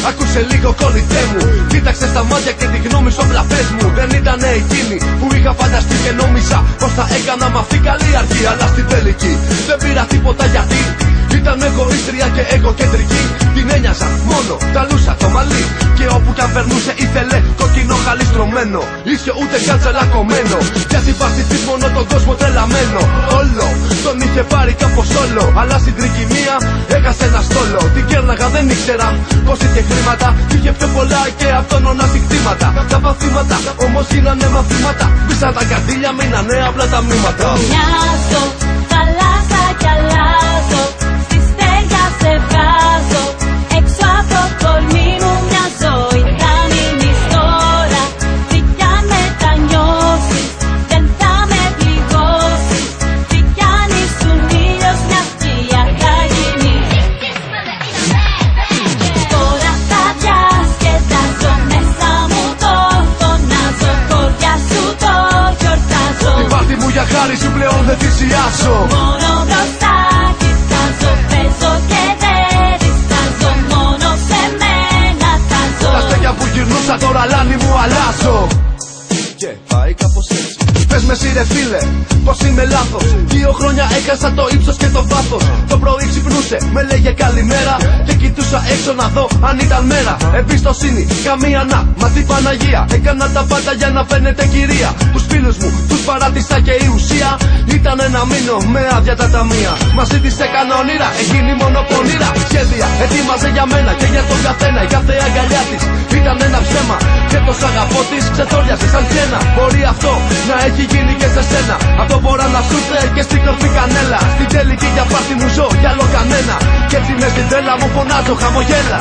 Άκουσε λίγο κολλητέ μου. Κοίταξε στα μάτια και τη γνώμη σου, απλά πες μου. Δεν ήταν εκείνη που είχα φανταστεί και νόμιζα πως θα έκανα με αυτή καλή αρχή. Αλλά στην τελική δεν πήρα τίποτα γιατί ήταν εγωίστρια και εγωκεντρική. Την ένοιαζα μόνο, ταλούσα το μαλλί. Και όπου κι αν περνούσε ήθελε κόκκινο χαλί στρωμένο. Ίσιο ούτε κάτσελα κομμένο. Γιατί παστηθείς μόνο τον κόσμο τρελαμένο. Όλο τον είχε πάρει κάπως όλο. Αλλά στην τρικυμία έχασε ένα στόλο. Την κέρναγα δεν ήξερα πως είχε χρήματα. Είχε πιο πολλά και αυτόνονα συκτήματα. Τα παθήματα όμως γίνανε μαθήματα. Πίσαν τα καρδίλια, μείνανε απλά τα μνήματα. Μοιάζω, θάλασσα κι αλλάζω. Στη στέγια σε βγάζω. Έξω από το κορμί μου μια ζωή θα μείνεις τώρα. Τι κι αν μετανιώσεις, δεν θα με πληγώσεις. Τι κι αν ήσουν ήλιος, μια σκιά θα γίνεις. Τώρα θα διασκεδάζω, μέσα μου το φωνάζω. Χωριά σου το γιορτάζω. Την πάρτι μου για χάρη σου πλέον δεν θυσιάσω. Μόνο μπροστά κοιτάζω, παίζω και δεν διστάζω. Μόνο σε μένα τάζω. Τα στέκια που γυρνούσα τώρα λάνι μου αλλάζω. Και πάει κάπως έτσι. Πες με εσύ ρε φίλε, πως είμαι λάθος. 2 χρόνια έχασα το ύψος και το βάθος. Το πρωί ξυπνούσε, με λέγε καλημέρα. Και κοιτούσα έξω να δω αν ήταν μέρα. Εμπιστοσύνη, καμία να, μα την Παναγία. Έκανα τα πάντα για να φαίνεται κυρία. Τους φίλους μου, τους παράτησα και η ουσία ήταν να μείνω με άδεια τα ταμεία. Μαζί της έκανα όνειρα, εκείνη μόνο πονήρα. Σχέδια, ετοίμαζε για μένα και για τον καθένα. Η κάθε αγκαλιά της ήταν ένα ψέμα. Και το αγαπώ της ξεθόριασε σαν ξένα. Μπορεί αυτό να έχει γίνει και σε σένα. Από το βορρά να σου θε και στην κορφή κανέλα. Στην τελική για πάρτι μου ζω, κι άλλο κανένα. Και έτσι μες στην τρέλα μου φωνάζω χαμογέλα.